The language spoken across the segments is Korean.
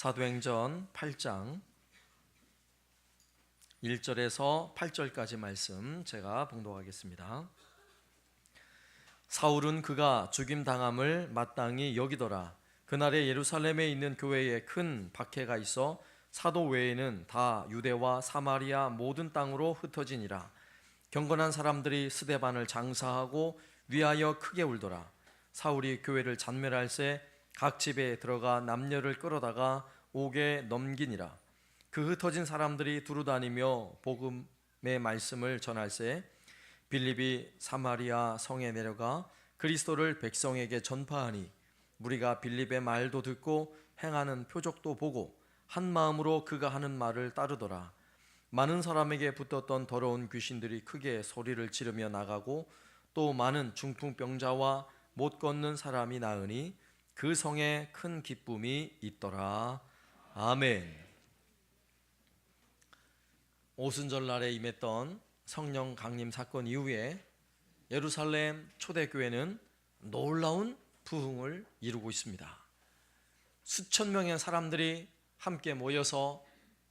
사도행전 8장 1절에서 8절까지 말씀 제가 봉독하겠습니다. 사울은 그가 죽임당함을 마땅히 여기더라. 그날에 예루살렘에 있는 교회에 큰 박해가 있어 사도 외에는 다 유대와 사마리아 모든 땅으로 흩어지니라. 경건한 사람들이 스데반을 장사하고 위하여 크게 울더라. 사울이 교회를 잔멸할새 각 집에 들어가 남녀를 끌어다가 옥에 넘기니라. 그 흩어진 사람들이 두루다니며 복음의 말씀을 전할새 빌립이 사마리아 성에 내려가 그리스도를 백성에게 전파하니 무리가 빌립의 말도 듣고 행하는 표적도 보고 한 마음으로 그가 하는 말을 따르더라. 많은 사람에게 붙었던 더러운 귀신들이 크게 소리를 지르며 나가고 또 많은 중풍병자와 못 걷는 사람이 나으니 그 성에 큰 기쁨이 있더라. 아멘. 오순절날에 임했던 성령 강림 사건 이후에 예루살렘 초대교회는 놀라운 부흥을 이루고 있습니다. 수천 명의 사람들이 함께 모여서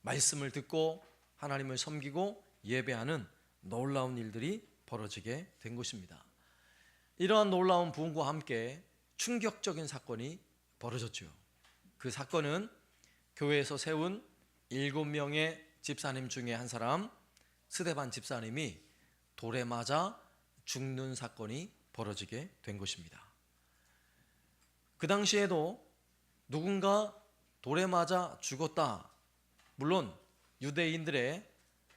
말씀을 듣고 하나님을 섬기고 예배하는 놀라운 일들이 벌어지게 된 것입니다. 이러한 놀라운 부흥과 함께 충격적인 사건이 벌어졌죠. 그 사건은 교회에서 세운 7명의 집사님 중에 한 사람 스데반 집사님이 돌에 맞아 죽는 사건이 벌어지게 된 것입니다. 그 당시에도 누군가 돌에 맞아 죽었다, 물론 유대인들의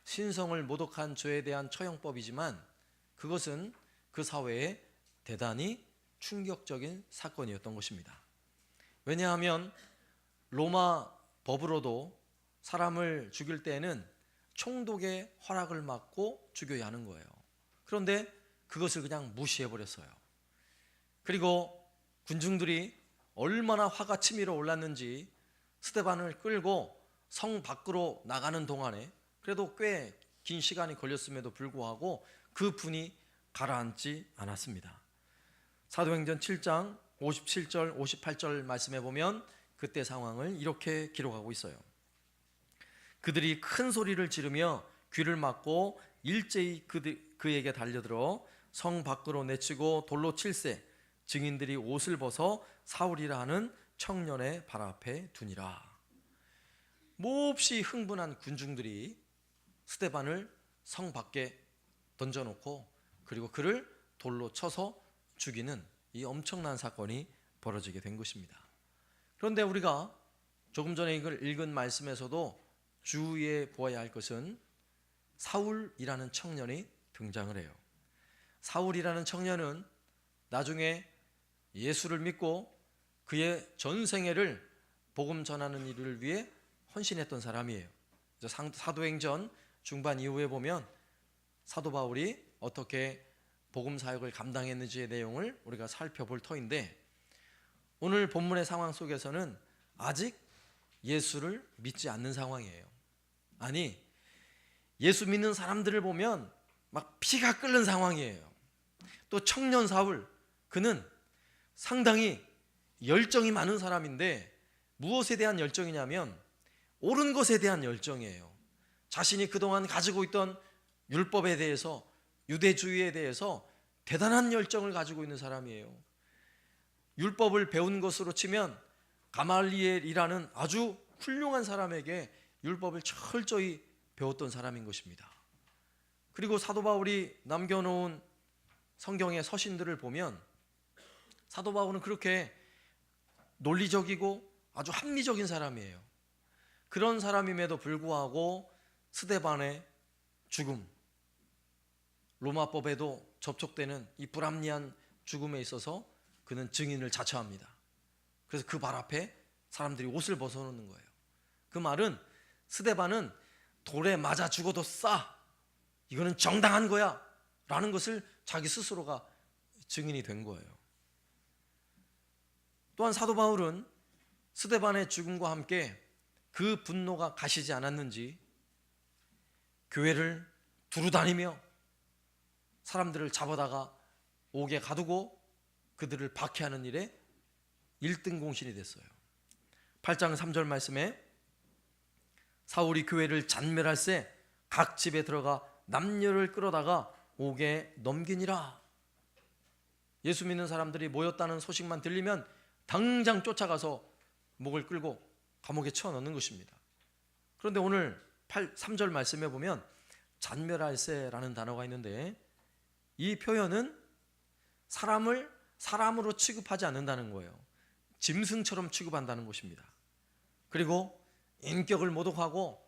신성을 모독한 죄에 대한 처형법이지만 그것은 그 사회에 대단히 충격적인 사건이었던 것입니다. 왜냐하면 로마 법으로도 사람을 죽일 때에는 총독의 허락을 받고 죽여야 하는 거예요. 그런데 그것을 그냥 무시해버렸어요. 그리고 군중들이 얼마나 화가 치밀어 올랐는지 스데반을 끌고 성 밖으로 나가는 동안에 그래도 꽤 긴 시간이 걸렸음에도 불구하고 그 분이 가라앉지 않았습니다. 사도행전 7장 57절 58절 말씀해 보면 그때 상황을 이렇게 기록하고 있어요. 그들이 큰 소리를 지르며 귀를 막고 일제히 그에게 달려들어 성 밖으로 내치고 돌로 칠새 증인들이 옷을 벗어 사울이라 하는 청년의 발 앞에 두니라. 몹시 흥분한 군중들이 스데반을 성 밖에 던져놓고 그리고 그를 돌로 쳐서 죽이는 이 엄청난 사건이 벌어지게 된 것입니다. 그런데 우리가 조금 전에 읽은 말씀에서도 주의해 보아야 할 것은 사울이라는 청년이 등장을 해요. 사울이라는 청년은 나중에 예수를 믿고 그의 전생애를 복음 전하는 일을 위해 헌신했던 사람이에요. 사도행전 중반 이후에 보면 사도 바울이 어떻게 복음 사역을 감당했는지의 내용을 우리가 살펴볼 터인데, 오늘 본문의 상황 속에서는 아직 예수를 믿지 않는 상황이에요. 아니, 예수 믿는 사람들을 보면 막 피가 끓는 상황이에요. 또 청년 사울, 그는 상당히 열정이 많은 사람인데 무엇에 대한 열정이냐면 옳은 것에 대한 열정이에요. 자신이 그동안 가지고 있던 율법에 대해서, 유대주의에 대해서 대단한 열정을 가지고 있는 사람이에요. 율법을 배운 것으로 치면 가말리엘이라는 아주 훌륭한 사람에게 율법을 철저히 배웠던 사람인 것입니다. 그리고 사도 바울이 남겨놓은 성경의 서신들을 보면 사도 바울은 그렇게 논리적이고 아주 합리적인 사람이에요. 그런 사람임에도 불구하고 스데반의 죽음, 로마법에도 접촉되는 이 불합리한 죽음에 있어서 그는 증인을 자처합니다. 그래서 그 발 앞에 사람들이 옷을 벗어놓는 거예요. 그 말은 스데반은 돌에 맞아 죽어도 싸, 이거는 정당한 거야 라는 것을 자기 스스로가 증인이 된 거예요. 또한 사도 바울은 스데반의 죽음과 함께 그 분노가 가시지 않았는지 교회를 두루다니며 사람들을 잡아다가 옥에 가두고 그들을 박해하는 일에 1등 공신이 됐어요. 8장 3절 말씀에 사울이 교회를 잔멸할세 각 집에 들어가 남녀를 끌어다가 옥에 넘기니라. 예수 믿는 사람들이 모였다는 소식만 들리면 당장 쫓아가서 목을 끌고 감옥에 쳐넣는 것입니다. 그런데 오늘 3절 말씀에 보면 잔멸할세라는 단어가 있는데, 이 표현은 사람을 사람으로 취급하지 않는다는 거예요. 짐승처럼 취급한다는 것입니다. 그리고 인격을 모독하고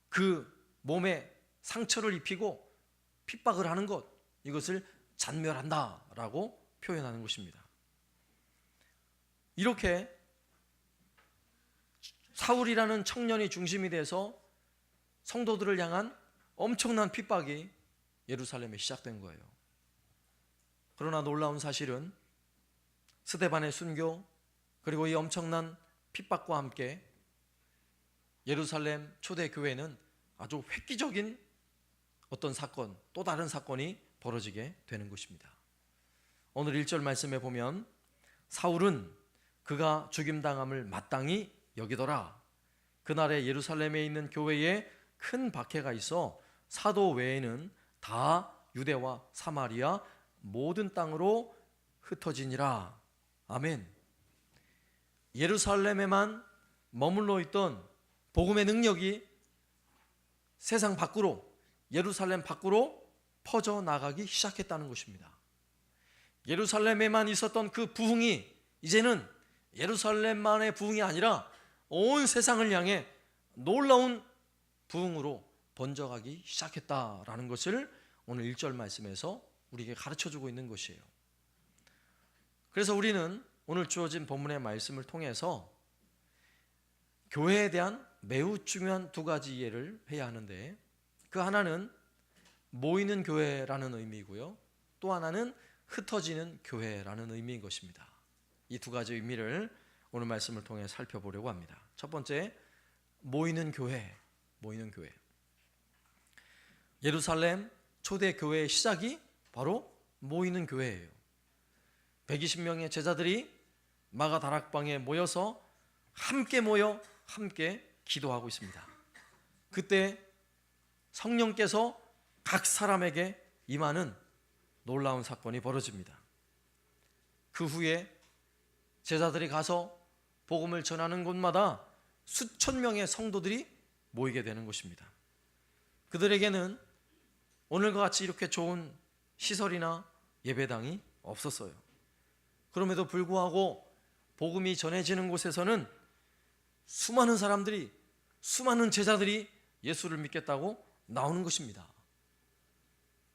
그 몸에 상처를 입히고 핍박을 하는 것, 이것을 잔멸한다라고 표현하는 것입니다. 이렇게 사울이라는 청년이 중심이 돼서 성도들을 향한 엄청난 핍박이 예루살렘에 시작된 거예요. 그러나 놀라운 사실은 스데반의 순교, 그리고 이 엄청난 핍박과 함께 예루살렘 초대교회는 아주 획기적인 어떤 사건, 또 다른 사건이 벌어지게 되는 것입니다. 오늘 1절 말씀에 보면 사울은 그가 죽임당함을 마땅히 여기더라. 그날에 예루살렘에 있는 교회에 큰 박해가 있어 사도 외에는 다 유대와 사마리아 모든 땅으로 흩어지니라. 아멘. 예루살렘에만 머물러 있던 복음의 능력이 세상 밖으로, 예루살렘 밖으로 퍼져나가기 시작했다는 것입니다. 예루살렘에만 있었던 그 부흥이 이제는 예루살렘만의 부흥이 아니라 온 세상을 향해 놀라운 부흥으로 번져가기 시작했다라는 것을 오늘 1절 말씀에서 우리에게 가르쳐주고 있는 것이에요. 그래서 우리는 오늘 주어진 본문의 말씀을 통해서 교회에 대한 매우 중요한 두 가지 이해를 해야 하는데, 그 하나는 모이는 교회라는 의미이고요, 또 하나는 흩어지는 교회라는 의미인 것입니다. 이 두 가지 의미를 오늘 말씀을 통해 살펴보려고 합니다. 첫 번째, 모이는 교회. 모이는 교회. 예루살렘 초대교회의 시작이 바로 모이는 교회예요. 120명의 제자들이 마가 다락방에 모여서 함께 모여 함께 기도하고 있습니다. 그때 성령께서 각 사람에게 임하는 놀라운 사건이 벌어집니다. 그 후에 제자들이 가서 복음을 전하는 곳마다 수천 명의 성도들이 모이게 되는 것입니다. 그들에게는 오늘과 같이 이렇게 좋은 시설이나 예배당이 없었어요. 그럼에도 불구하고 복음이 전해지는 곳에서는 수많은 사람들이, 수많은 제자들이 예수를 믿겠다고 나오는 것입니다.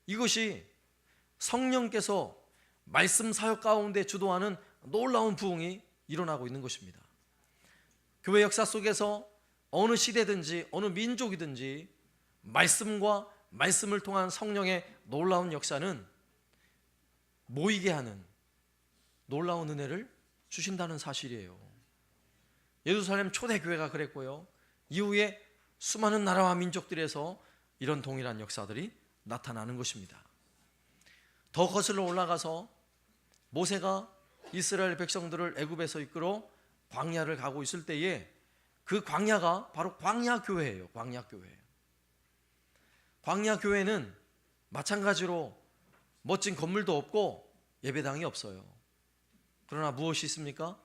이것이 성령께서 말씀 사역 가운데 주도하는 놀라운 부흥이 일어나고 있는 것입니다. 교회 역사 속에서 어느 시대든지 어느 민족이든지 말씀과 말씀을 통한 성령의 놀라운 역사는 모이게 하는 놀라운 은혜를 주신다는 사실이에요. 예루살렘 초대교회가 그랬고요, 이후에 수많은 나라와 민족들에서 이런 동일한 역사들이 나타나는 것입니다. 더 거슬러 올라가서 모세가 이스라엘 백성들을 애굽에서 이끌어 광야를 가고 있을 때에 그 광야가 바로 광야교회예요. 광야교회. 광야교회는 마찬가지로 멋진 건물도 없고 예배당이 없어요. 그러나 무엇이 있습니까?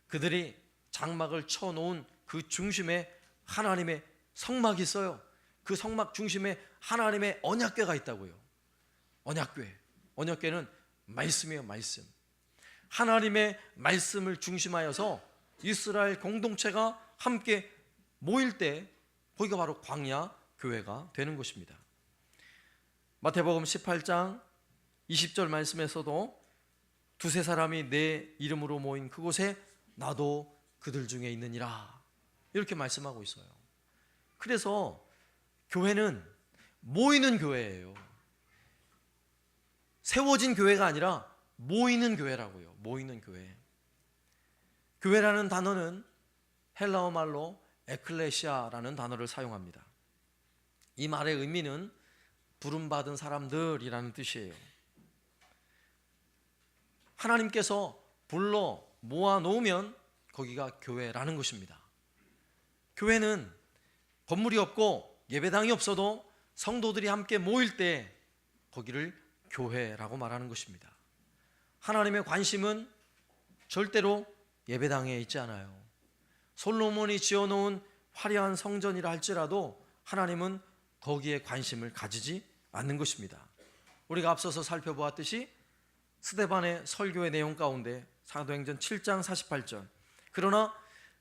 그들이 장막을 쳐놓은 그 중심에 하나님의 성막이 있어요. 그 성막 중심에 하나님의 언약궤가 있다고요. 언약궤. 언약궤는 말씀이에요. 말씀. 하나님의 말씀을 중심하여서 이스라엘 공동체가 함께 모일 때 거기가 바로 광야 교회가 되는 것입니다. 마태복음 18장 20절 말씀에서도 두세 사람이 내 이름으로 모인 그곳에 나도 그들 중에 있느니라, 이렇게 말씀하고 있어요. 그래서 교회는 모이는 교회예요. 세워진 교회가 아니라 모이는 교회라고요. 모이는 교회. 교회라는 단어는 헬라어 말로 에클레시아라는 단어를 사용합니다. 이 말의 의미는 부름받은 사람들이라는 뜻이에요. 하나님께서 불러 모아 놓으면 거기가 교회라는 것입니다. 교회는 건물이 없고 예배당이 없어도 성도들이 함께 모일 때 거기를 교회라고 말하는 것입니다. 하나님의 관심은 절대로 예배당에 있지 않아요. 솔로몬이 지어놓은 화려한 성전이라 할지라도 하나님은 거기에 관심을 가지지 않는 것입니다. 우리가 앞서서 살펴보았듯이 스데반의 설교의 내용 가운데 사도행전 7장 48절, 그러나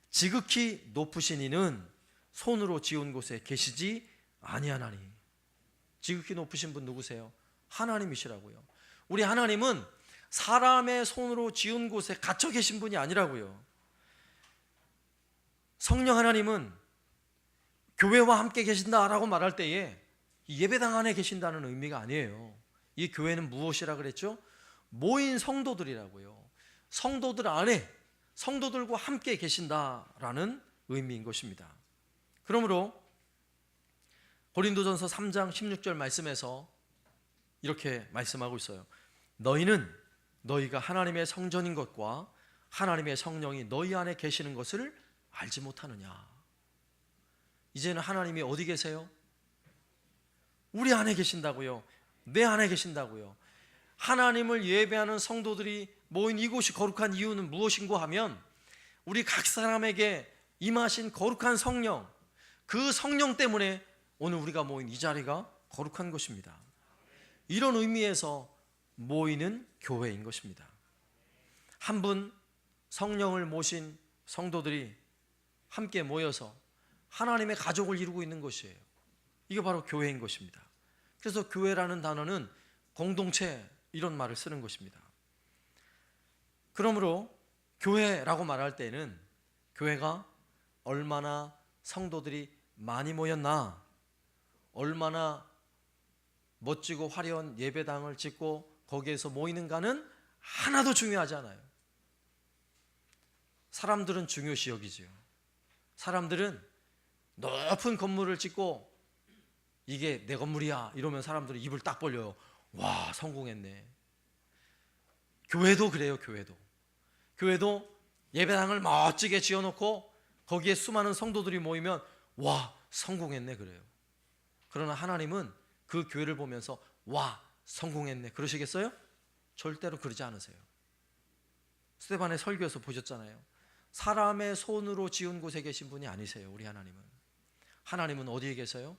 지극히 높으신 이는 손으로 지은 곳에 계시지 아니하나니. 지극히 높으신 분 누구세요? 하나님이시라고요. 우리 하나님은 사람의 손으로 지은 곳에 갇혀 계신 분이 아니라고요. 성령 하나님은 교회와 함께 계신다라고 말할 때에 예배당 안에 계신다는 의미가 아니에요. 이 교회는 무엇이라 그랬죠? 모인 성도들이라고요. 성도들 안에, 성도들과 함께 계신다라는 의미인 것입니다. 그러므로 고린도전서 3장 16절 말씀에서 이렇게 말씀하고 있어요. 너희는 너희가 하나님의 성전인 것과 하나님의 성령이 너희 안에 계시는 것을 알지 못하느냐. 이제는 하나님이 어디 계세요? 우리 안에 계신다고요. 내 안에 계신다고요. 하나님을 예배하는 성도들이 모인 이곳이 거룩한 이유는 무엇인고 하면 우리 각 사람에게 임하신 거룩한 성령, 그 성령 때문에 오늘 우리가 모인 이 자리가 거룩한 것입니다. 이런 의미에서 모이는 교회인 것입니다. 한 분 성령을 모신 성도들이 함께 모여서 하나님의 가족을 이루고 있는 것이에요. 이게 바로 교회인 것입니다. 그래서 교회라는 단어는 공동체, 이런 말을 쓰는 것입니다. 그러므로 교회라고 말할 때는 교회가 얼마나 성도들이 많이 모였나, 얼마나 멋지고 화려한 예배당을 짓고 거기에서 모이는가는 하나도 중요하지 않아요. 사람들은 중요시 여기지요. 사람들은 높은 건물을 짓고 이게 내 건물이야 이러면 사람들은 입을 딱 벌려요. 와, 성공했네. 교회도 그래요. 교회도 예배당을 멋지게 지어놓고 거기에 수많은 성도들이 모이면 와, 성공했네 그래요. 그러나 하나님은 그 교회를 보면서 와, 성공했네 그러시겠어요? 절대로 그러지 않으세요. 스데반의 설교에서 보셨잖아요. 사람의 손으로 지은 곳에 계신 분이 아니세요. 우리 하나님은 어디에 계세요?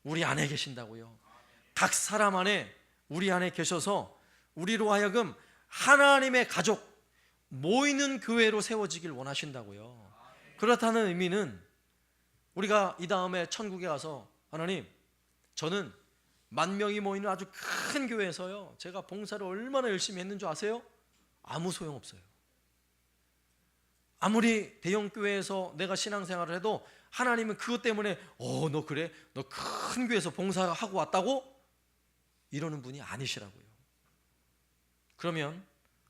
우리 안에 계신다고요. 각 사람 안에, 우리 안에 계셔서 우리로 하여금 하나님의 가족, 모이는 교회로 세워지길 원하신다고요. 그렇다는 의미는 우리가 이 다음에 천국에 가서 하나님, 저는 10,000명이 모이는 아주 큰 교회에서요, 제가 봉사를 얼마나 열심히 했는 줄 아세요? 아무 소용없어요. 아무리 대형 교회에서 내가 신앙생활을 해도 하나님은 그것 때문에 너 그래? 너 큰 교회에서 봉사하고 왔다고? 이러는 분이 아니시라고요. 그러면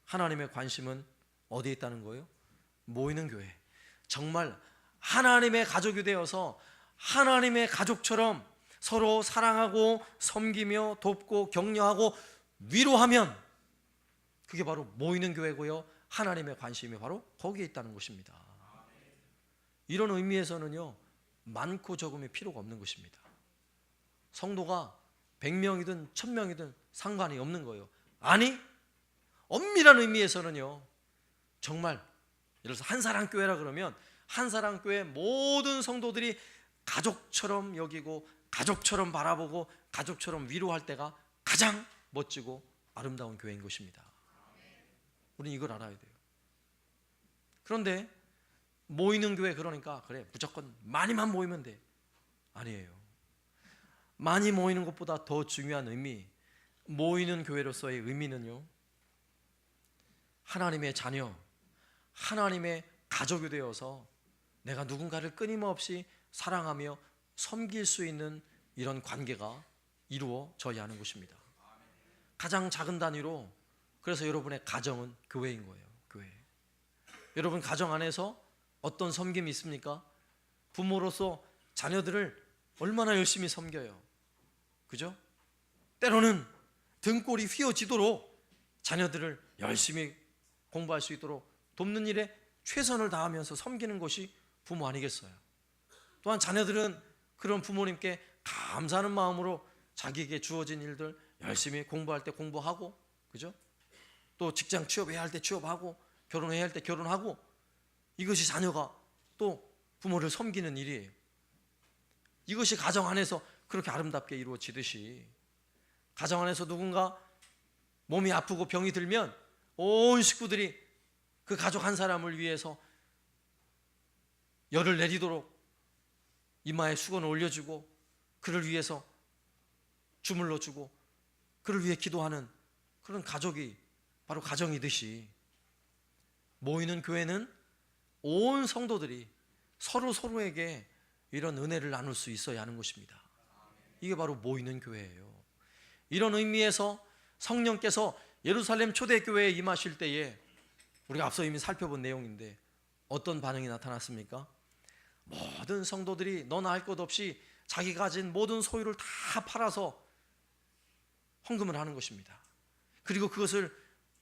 하나님의 관심은 어디에 있다는 거예요? 모이는 교회. 정말 하나님의 가족이 되어서 하나님의 가족처럼 서로 사랑하고 섬기며 돕고 격려하고 위로하면 그게 바로 모이는 교회고요. 하나님의 관심이 바로 거기에 있다는 것입니다. 이런 의미에서는요, 많고 적음이 필요가 없는 것입니다. 성도가 100명이든 1000명이든 상관이 없는 거예요. 아니, 엄밀한 의미에서는요, 정말 예를 들어서 한사랑교회라 그러면 한사랑교회 모든 성도들이 가족처럼 여기고 가족처럼 바라보고 가족처럼 위로할 때가 가장 멋지고 아름다운 교회인 것입니다. 우리는 이걸 알아야 돼요. 그런데 모이는 교회, 그러니까 그래 무조건 많이만 모이면 돼. 아니에요. 많이 모이는 것보다 더 중요한 의미, 모이는 교회로서의 의미는요, 하나님의 자녀, 하나님의 가족이 되어서 내가 누군가를 끊임없이 사랑하며 섬길 수 있는 이런 관계가 이루어져야 하는 것입니다. 가장 작은 단위로, 그래서 여러분의 가정은 교회인 거예요. 교회. 여러분 가정 안에서 어떤 섬김이 있습니까? 부모로서 자녀들을 얼마나 열심히 섬겨요. 그죠? 때로는 등골이 휘어지도록 자녀들을 열심히 공부할 수 있도록 돕는 일에 최선을 다하면서 섬기는 것이 부모 아니겠어요? 또한 자녀들은 그런 부모님께 감사하는 마음으로 자기에게 주어진 일들 열심히 공부할 때 공부하고, 그죠? 또 직장 취업해야 할 때 취업하고, 결혼해야 할 때 결혼하고, 이것이 자녀가 또 부모를 섬기는 일이에요. 이것이 가정 안에서 그렇게 아름답게 이루어지듯이, 가정 안에서 누군가 몸이 아프고 병이 들면 온 식구들이 그 가족 한 사람을 위해서 열을 내리도록 이마에 수건을 올려주고, 그를 위해서 주물러주고, 그를 위해 기도하는 그런 가족이 바로 가정이듯이, 모이는 교회는 온 성도들이 서로에게 이런 은혜를 나눌 수 있어야 하는 것입니다. 이게 바로 모이는 교회예요. 이런 의미에서 성령께서 예루살렘 초대교회에 임하실 때에, 우리가 앞서 이미 살펴본 내용인데 어떤 반응이 나타났습니까? 모든 성도들이 너나 할 것 없이 자기 가진 모든 소유를 다 팔아서 헌금을 하는 것입니다. 그리고 그것을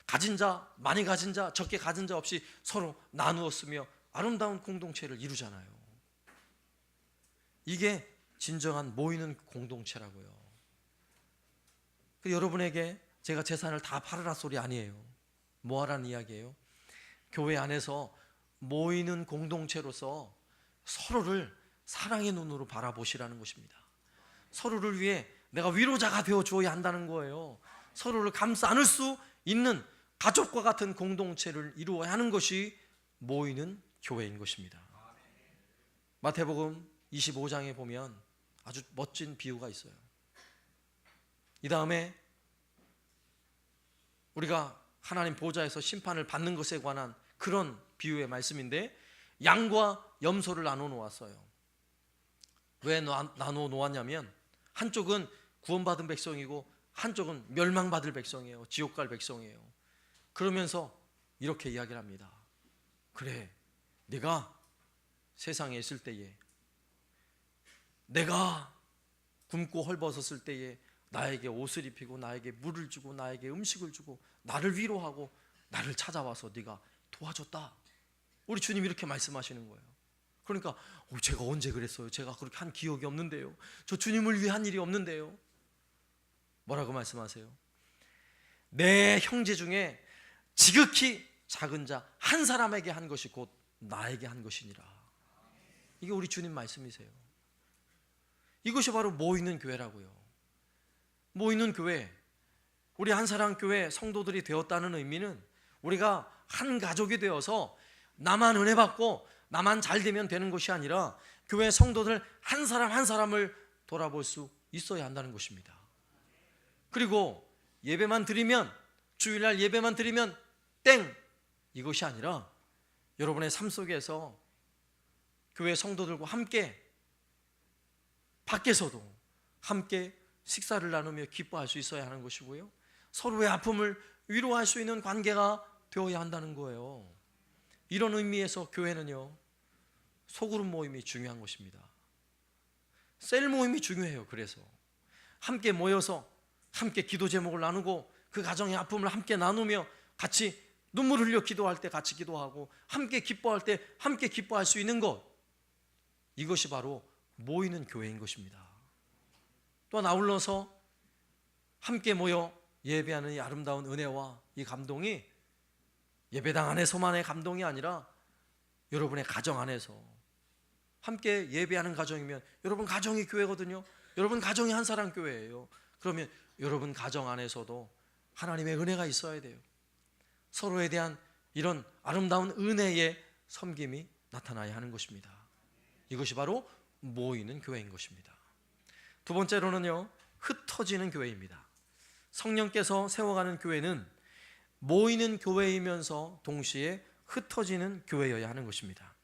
가진 자, 많이 가진 자, 적게 가진 자 없이 서로 나누었으며 아름다운 공동체를 이루잖아요. 이게 진정한 모이는 공동체라고요. 여러분에게 제가 재산을 다 팔으라 소리 아니에요. 뭐 하라는 이야기예요? 교회 안에서 모이는 공동체로서 서로를 사랑의 눈으로 바라보시라는 것입니다. 서로를 위해 내가 위로자가 되어 주어야 한다는 거예요. 서로를 감싸 안을 수 있는 가족과 같은 공동체를 이루어야 하는 것이 모이는 교회인 것입니다. 마태복음 25장에 보면 아주 멋진 비유가 있어요. 이 다음에 우리가 하나님 보좌에서 심판을 받는 것에 관한 그런 비유의 말씀인데, 양과 염소를 나눠 놓았어요. 왜 나눠 놓았냐면, 한쪽은 구원받은 백성이고 한쪽은 멸망받을 백성이에요. 지옥 갈 백성이에요. 그러면서 이렇게 이야기를 합니다. 그래, 네가 세상에 있을 때에, 내가 굶고 헐벗었을 때에 나에게 옷을 입히고 나에게 물을 주고 나에게 음식을 주고 나를 위로하고 나를 찾아와서 네가 도와줬다. 우리 주님 이렇게 말씀하시는 거예요. 그러니까 제가 언제 그랬어요? 제가 그렇게 한 기억이 없는데요. 저 주님을 위해 한 일이 없는데요. 뭐라고 말씀하세요? 내 형제 중에 지극히 작은 자 한 사람에게 한 것이 곧 나에게 한 것이니라. 이게 우리 주님 말씀이세요. 이것이 바로 모이는 교회라고요. 모이는 교회, 우리 한사랑교회 성도들이 되었다는 의미는 우리가 한 가족이 되어서 나만 은혜 받고 나만 잘 되면 되는 것이 아니라 교회 성도들 한 사람 한 사람을 돌아볼 수 있어야 한다는 것입니다. 그리고 예배만 드리면, 주일날 예배만 드리면 땡! 이것이 아니라 여러분의 삶 속에서 교회 성도들과 함께 밖에서도 함께 식사를 나누며 기뻐할 수 있어야 하는 것이고요, 서로의 아픔을 위로할 수 있는 관계가 되어야 한다는 거예요. 이런 의미에서 교회는요, 소그룹 모임이 중요한 것입니다. 셀 모임이 중요해요. 그래서 함께 모여서 함께 기도 제목을 나누고 그 가정의 아픔을 함께 나누며 같이 눈물 흘려 기도할 때 같이 기도하고 함께 기뻐할 때 함께 기뻐할 수 있는 것, 이것이 바로 모이는 교회인 것입니다. 또한 아울러서 함께 모여 예배하는 이 아름다운 은혜와 이 감동이 예배당 안에서만의 감동이 아니라 여러분의 가정 안에서 함께 예배하는 가정이면 여러분 가정이 교회거든요. 여러분 가정이 한사랑교회예요. 그러면 여러분 가정 안에서도 하나님의 은혜가 있어야 돼요. 서로에 대한 이런 아름다운 은혜의 섬김이 나타나야 하는 것입니다. 이것이 바로 모이는 교회인 것입니다. 두 번째로는요, 흩어지는 교회입니다. 성령께서 세워가는 교회는 모이는 교회이면서 동시에 흩어지는 교회여야 하는 것입니다.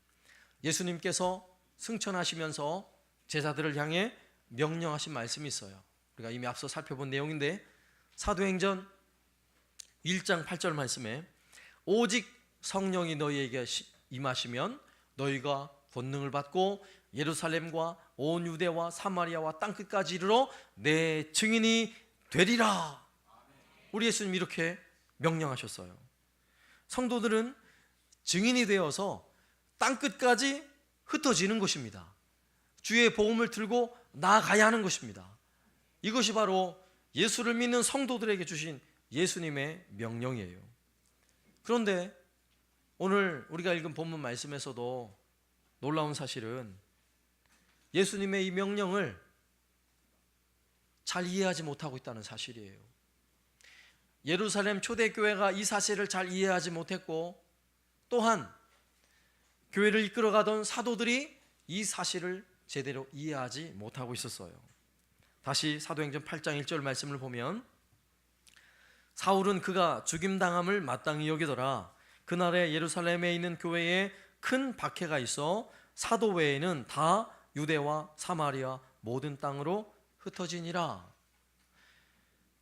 예수님께서 승천하시면서 제자들을 향해 명령하신 말씀이 있어요. 우리가 이미 앞서 살펴본 내용인데, 사도행전 1장 8절 말씀에 오직 성령이 너희에게 임하시면 너희가 권능을 받고 예루살렘과 온 유대와 사마리아와 땅끝까지 이르러 내 증인이 되리라. 우리 예수님 이렇게 명령하셨어요. 성도들은 증인이 되어서 땅끝까지 흩어지는 것입니다. 주의 복음을 들고 나아가야 하는 것입니다. 이것이 바로 예수를 믿는 성도들에게 주신 예수님의 명령이에요. 그런데 오늘 우리가 읽은 본문 말씀에서도 놀라운 사실은 예수님의 이 명령을 잘 이해하지 못하고 있다는 사실이에요. 예루살렘 초대교회가 이 사실을 잘 이해하지 못했고, 또한 교회를 이끌어가던 사도들이 이 사실을 제대로 이해하지 못하고 있었어요. 다시 사도행전 8장 1절 말씀을 보면, 사울은 그가 죽임당함을 마땅히 여기더라. 그날에 예루살렘에 있는 교회에 큰 박해가 있어 사도 외에는 다 유대와 사마리아 모든 땅으로 흩어지니라.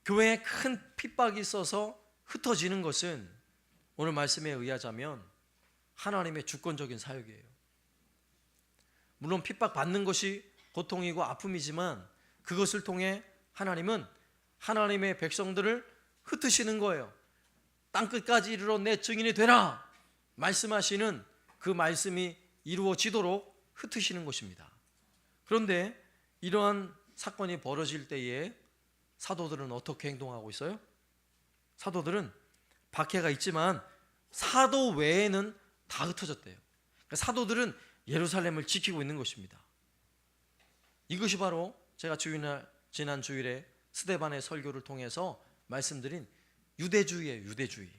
교회에 큰 핍박이 있어서 흩어지는 것은 오늘 말씀에 의하자면 하나님의 주권적인 사역이에요. 물론 핍박받는 것이 고통이고 아픔이지만 그것을 통해 하나님은 하나님의 백성들을 흩으시는 거예요. 땅끝까지 이르러 내 증인이 되라 말씀하시는 그 말씀이 이루어지도록 흩으시는 것입니다. 그런데 이러한 사건이 벌어질 때에 사도들은 어떻게 행동하고 있어요? 사도들은 박해가 있지만 사도 외에는 다 흩어졌대요. 그러니까 사도들은 예루살렘을 지키고 있는 것입니다. 이것이 바로 제가 지난 주일에 스데반의 설교를 통해서 말씀드린 유대주의예요. 유대주의.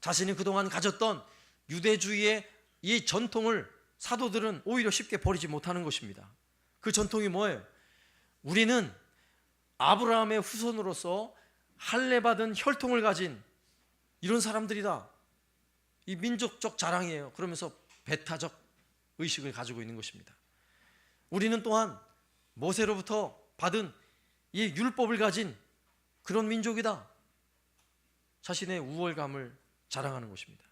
자신이 그동안 가졌던 유대주의의 이 전통을 사도들은 오히려 쉽게 버리지 못하는 것입니다. 그 전통이 뭐예요? 우리는 아브라함의 후손으로서 할례받은 혈통을 가진 이런 사람들이다. 이 민족적 자랑이에요. 그러면서 배타적 의식을 가지고 있는 것입니다. 우리는 또한 모세로부터 받은 이 율법을 가진 그런 민족이다. 자신의 우월감을 자랑하는 것입니다.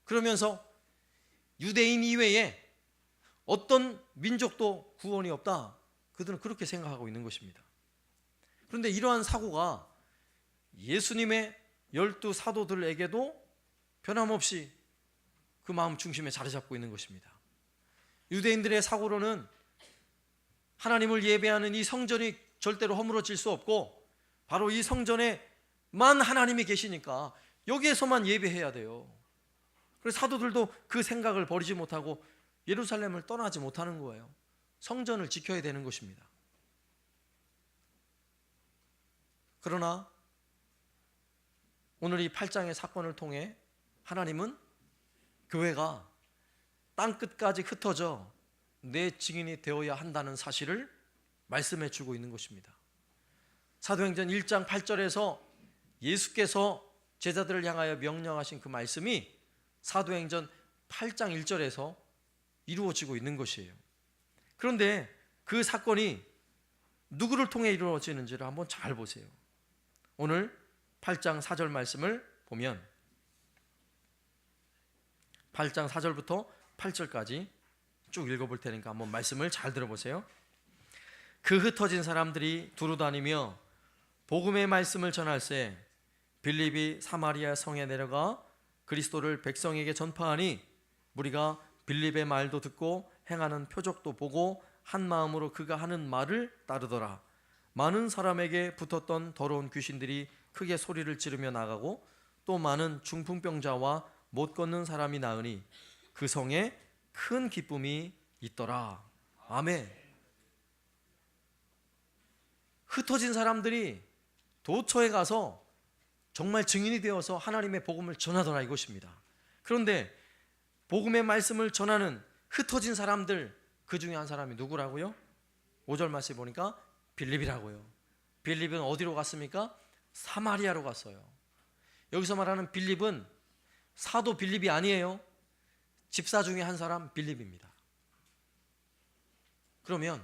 그러면서 유대인 이외에 어떤 민족도 구원이 없다. 그들은 그렇게 생각하고 있는 것입니다. 그런데 이러한 사고가 예수님의 12 사도들에게도 변함없이 그 마음 중심에 자리 잡고 있는 것입니다. 유대인들의 사고로는 하나님을 예배하는 이 성전이 절대로 허물어질 수 없고, 바로 이 성전에만 하나님이 계시니까 여기에서만 예배해야 돼요. 그래서 사도들도 그 생각을 버리지 못하고 예루살렘을 떠나지 못하는 거예요. 성전을 지켜야 되는 것입니다. 그러나 오늘 이 8장의 사건을 통해 하나님은 교회가 땅끝까지 흩어져 내 증인이 되어야 한다는 사실을 말씀해 주고 있는 것입니다. 사도행전 1장 8절에서 예수께서 제자들을 향하여 명령하신 그 말씀이 사도행전 8장 1절에서 이루어지고 있는 것이에요. 그런데 그 사건이 누구를 통해 이루어지는지를 한번 잘 보세요. 오늘 8장 4절 말씀을 보면 8장 4절부터 8절까지 쭉 읽어볼 테니까 한번 말씀을 잘 들어보세요. 그 흩어진 사람들이 두루 다니며 복음의 말씀을 전할세 빌립이 사마리아 성에 내려가 그리스도를 백성에게 전파하니 무리가 빌립의 말도 듣고 행하는 표적도 보고 한 마음으로 그가 하는 말을 따르더라. 많은 사람에게 붙었던 더러운 귀신들이 크게 소리를 지르며 나가고 또 많은 중풍병자와 못 걷는 사람이 나으니 그 성에 큰 기쁨이 있더라. 아멘. 흩어진 사람들이 도처에 가서 정말 증인이 되어서 하나님의 복음을 전하더라 이것입니다. 그런데 복음의 말씀을 전하는 흩어진 사람들, 그 중에 한 사람이 누구라고요? 5절 말씀에 보니까 빌립이라고요. 빌립은 어디로 갔습니까? 사마리아로 갔어요. 여기서 말하는 빌립은 사도 빌립이 아니에요. 집사 중에 한 사람 빌립입니다. 그러면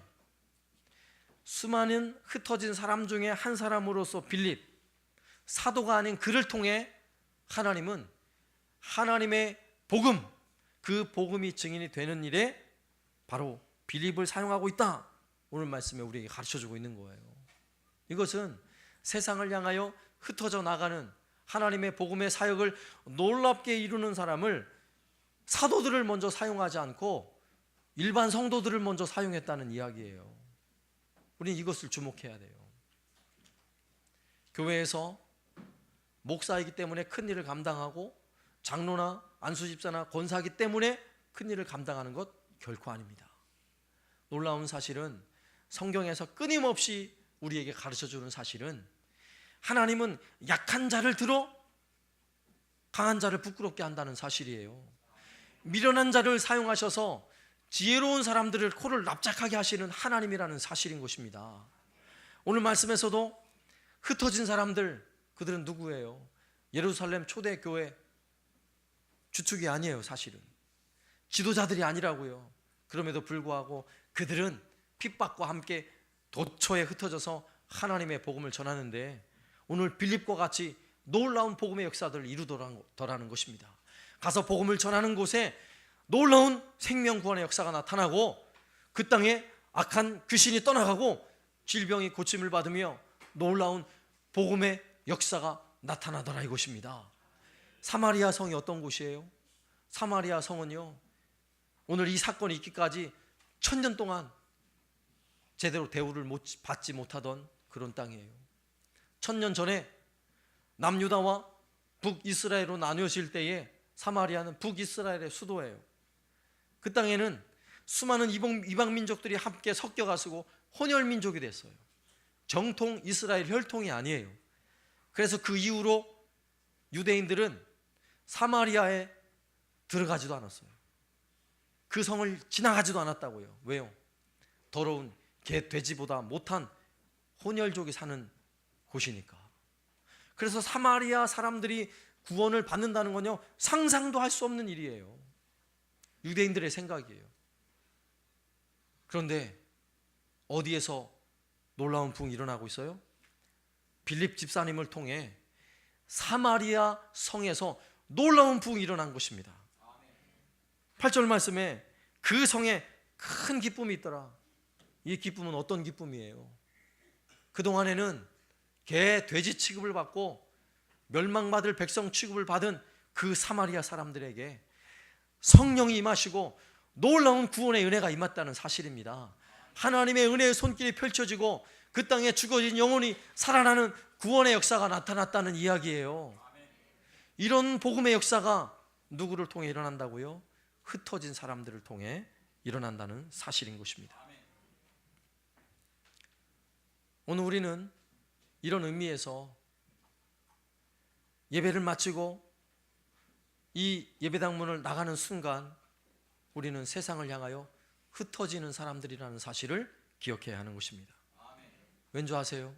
수많은 흩어진 사람 중에 한 사람으로서 빌립, 사도가 아닌 그를 통해 하나님은 하나님의 복음, 그 복음이 증인이 되는 일에 바로 빌립을 사용하고 있다. 오늘 말씀에 우리에게 가르쳐주고 있는 거예요. 이것은 세상을 향하여 흩어져 나가는 하나님의 복음의 사역을 놀랍게 이루는 사람을, 사도들을 먼저 사용하지 않고 일반 성도들을 먼저 사용했다는 이야기예요. 우리는 이것을 주목해야 돼요. 교회에서 목사이기 때문에 큰 일을 감당하고 장로나 안수집사나 권사이기 때문에 큰 일을 감당하는 것 결코 아닙니다. 놀라운 사실은 성경에서 끊임없이 우리에게 가르쳐주는 사실은 하나님은 약한 자를 들어 강한 자를 부끄럽게 한다는 사실이에요. 미련한 자를 사용하셔서 지혜로운 사람들을 코를 납작하게 하시는 하나님이라는 사실인 것입니다. 오늘 말씀에서도 흩어진 사람들, 그들은 누구예요? 예루살렘 초대교회 주축이 아니에요. 사실은 지도자들이 아니라고요. 그럼에도 불구하고 그들은 핍박과 함께 도처에 흩어져서 하나님의 복음을 전하는데 오늘 빌립과 같이 놀라운 복음의 역사들을 이루더라는 것입니다. 가서 복음을 전하는 곳에 놀라운 생명 구원의 역사가 나타나고 그 땅에 악한 귀신이 떠나가고 질병이 고침을 받으며 놀라운 복음의 역사가 나타나더라 이것입니다. 사마리아 성이 어떤 곳이에요? 사마리아 성은요, 오늘 이 사건이 있기까지 1000년 동안 제대로 대우를 받지 못하던 그런 땅이에요. 1000년 전에 남유다와 북이스라엘로 나뉘어질 때에 사마리아는 북이스라엘의 수도예요. 그 땅에는 수많은 이방 민족들이 함께 섞여가지고 혼혈 민족이 됐어요. 정통 이스라엘 혈통이 아니에요. 그래서 그 이후로 유대인들은 사마리아에 들어가지도 않았어요. 그 성을 지나가지도 않았다고요. 왜요? 더러운 개, 돼지보다 못한 혼혈족이 사는 곳이니까. 그래서 사마리아 사람들이 구원을 받는다는 건요, 상상도 할 수 없는 일이에요. 유대인들의 생각이에요. 그런데 어디에서 놀라운 부흥이 일어나고 있어요? 빌립 집사님을 통해 사마리아 성에서 놀라운 부흥이 일어난 것입니다. 8절 말씀에 그 성에 큰 기쁨이 있더라. 이 기쁨은 어떤 기쁨이에요? 그동안에는 개, 돼지 취급을 받고 멸망받을 백성 취급을 받은 그 사마리아 사람들에게 성령이 임하시고 놀라운 구원의 은혜가 임했다는 사실입니다. 하나님의 은혜의 손길이 펼쳐지고 그 땅에 죽어진 영혼이 살아나는 구원의 역사가 나타났다는 이야기예요. 이런 복음의 역사가 누구를 통해 일어난다고요? 흩어진 사람들을 통해 일어난다는 사실인 것입니다. 오늘 우리는 이런 의미에서 예배를 마치고 이 예배당 문을 나가는 순간 우리는 세상을 향하여 흩어지는 사람들이라는 사실을 기억해야 하는 것입니다. 왠지 아세요?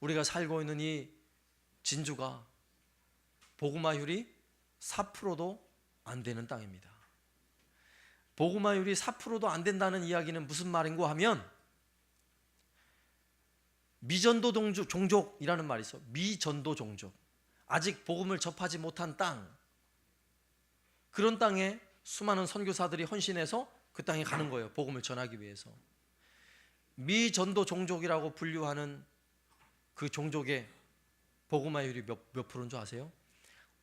우리가 살고 있는 이 진주가 복음화율이 4%도 안 되는 땅입니다. 복음화율이 4%도 안 된다는 이야기는 무슨 말인고 하면 미전도 종족이라는 말이 있어요. 미전도 종족, 아직 복음을 접하지 못한 땅, 그런 땅에 수많은 선교사들이 헌신해서 그 땅에 가는 거예요. 복음을 전하기 위해서. 미전도 종족이라고 분류하는 그 종족의 복음화율이 몇 프로인 줄 아세요?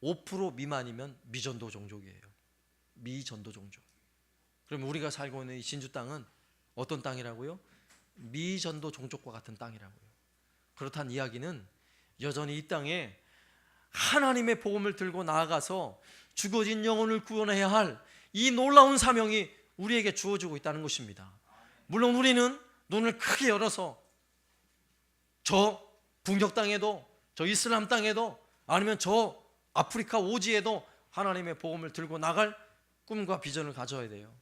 5% 미만이면 미전도 종족이에요. 미전도 종족. 그럼 우리가 살고 있는 이 진주 땅은 어떤 땅이라고요? 미전도 종족과 같은 땅이라고요. 그렇다는 이야기는 여전히 이 땅에 하나님의 복음을 들고 나아가서 죽어진 영혼을 구원해야 할 이 놀라운 사명이 우리에게 주어지고 있다는 것입니다. 물론 우리는 눈을 크게 열어서 저 북녘 땅에도, 저 이슬람 땅에도, 아니면 저 아프리카 오지에도 하나님의 복음을 들고 나갈 꿈과 비전을 가져야 돼요.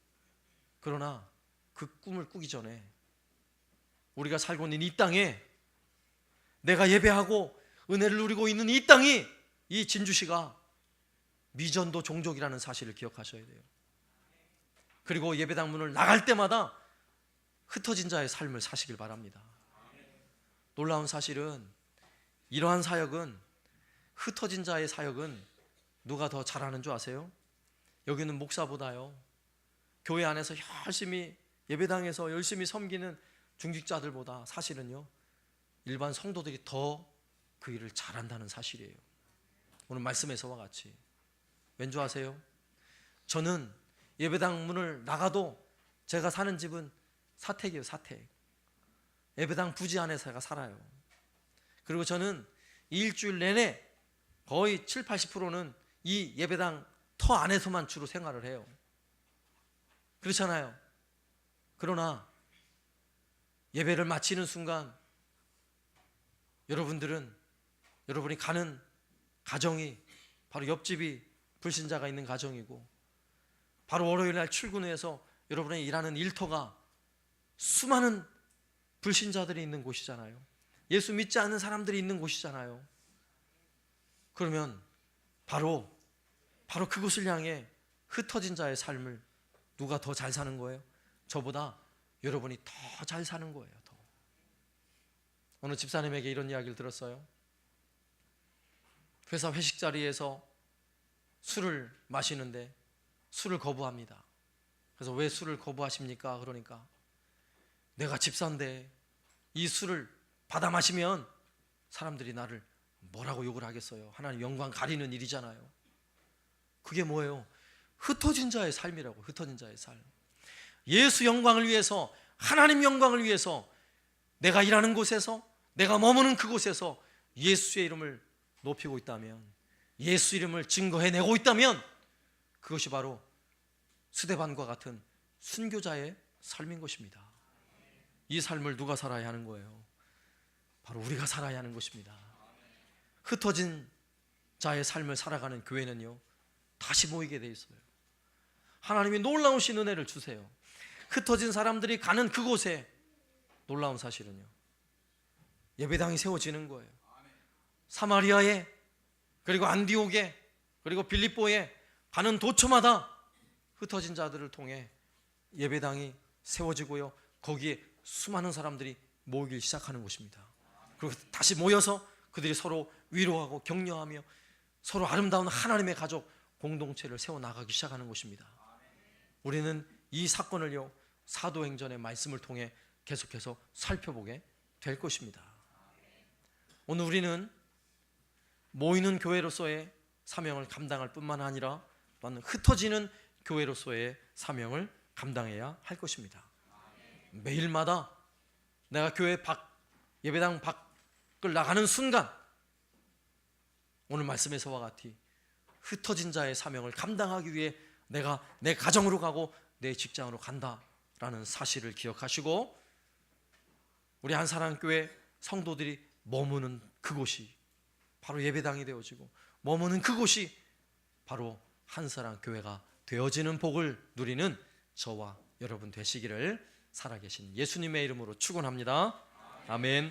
그러나 그 꿈을 꾸기 전에 우리가 살고 있는 이 땅에, 내가 예배하고 은혜를 누리고 있는 이 땅이, 이 진주시가 미전도 종족이라는 사실을 기억하셔야 돼요. 그리고 예배당 문을 나갈 때마다 흩어진 자의 삶을 사시길 바랍니다. 놀라운 사실은 이러한 사역은, 흩어진 자의 사역은 누가 더 잘하는 줄 아세요? 여기는 목사보다요, 교회 안에서 열심히 예배당에서 열심히 섬기는 중직자들보다 사실은요 일반 성도들이 더 그 일을 잘한다는 사실이에요. 오늘 말씀에서와 같이. 왠 줄 아세요? 저는 예배당 문을 나가도 제가 사는 집은 사택이에요. 사택. 예배당 부지 안에서 제가 살아요. 그리고 저는 일주일 내내 거의 7, 80%는 이 예배당 터 안에서만 주로 생활을 해요. 그렇잖아요. 그러나 예배를 마치는 순간 여러분이 가는 가정이 바로 옆집이 불신자가 있는 가정이고, 바로 월요일 날 출근해서 여러분이 일하는 일터가 수많은 불신자들이 있는 곳이잖아요. 예수 믿지 않는 사람들이 있는 곳이잖아요. 그러면 바로 그곳을 향해 흩어진 자의 삶을 누가 더 잘 사는 거예요? 저보다 여러분이 더 잘 사는 거예요. 더. 어느 집사님에게 이런 이야기를 들었어요. 회사 회식 자리에서 술을 마시는데 술을 거부합니다. 그래서 왜 술을 거부하십니까? 그러니까 내가 집사인데 이 술을 받아 마시면 사람들이 나를 뭐라고 욕을 하겠어요? 하나님 영광 가리는 일이잖아요. 그게 뭐예요? 흩어진 자의 삶이라고. 흩어진 자의 삶. 예수 영광을 위해서, 하나님 영광을 위해서 내가 일하는 곳에서, 내가 머무는 그곳에서 예수의 이름을 높이고 있다면, 예수 이름을 증거해내고 있다면, 그것이 바로 스데반과 같은 순교자의 삶인 것입니다. 이 삶을 누가 살아야 하는 거예요? 바로 우리가 살아야 하는 것입니다. 흩어진 자의 삶을 살아가는 교회는요, 다시 모이게 돼 있어요. 하나님이 놀라우신 은혜를 주세요. 흩어진 사람들이 가는 그곳에 놀라운 사실은요, 예배당이 세워지는 거예요. 사마리아에, 그리고 안디옥에, 그리고 빌립보에 가는 도처마다 흩어진 자들을 통해 예배당이 세워지고요, 거기에 수많은 사람들이 모이기 시작하는 것입니다. 그리고 다시 모여서 그들이 서로 위로하고 격려하며 서로 아름다운 하나님의 가족 공동체를 세워나가기 시작하는 것입니다. 우리는 이 사건을요, 사도행전의 말씀을 통해 계속해서 살펴보게 될 것입니다. 오늘 우리는 모이는 교회로서의 사명을 감당할 뿐만 아니라 또한 흩어지는 교회로서의 사명을 감당해야 할 것입니다. 매일마다 내가 교회 예배당 밖을 나가는 순간, 오늘 말씀에서와 같이 흩어진 자의 사명을 감당하기 위해 내가 내 가정으로 가고 내 직장으로 간다라는 사실을 기억하시고, 우리 한사랑교회 성도들이 머무는 그곳이 바로 예배당이 되어지고, 머무는 그곳이 바로 한사랑교회가 되어지는 복을 누리는 저와 여러분 되시기를 살아계신 예수님의 이름으로 축원합니다. 아멘.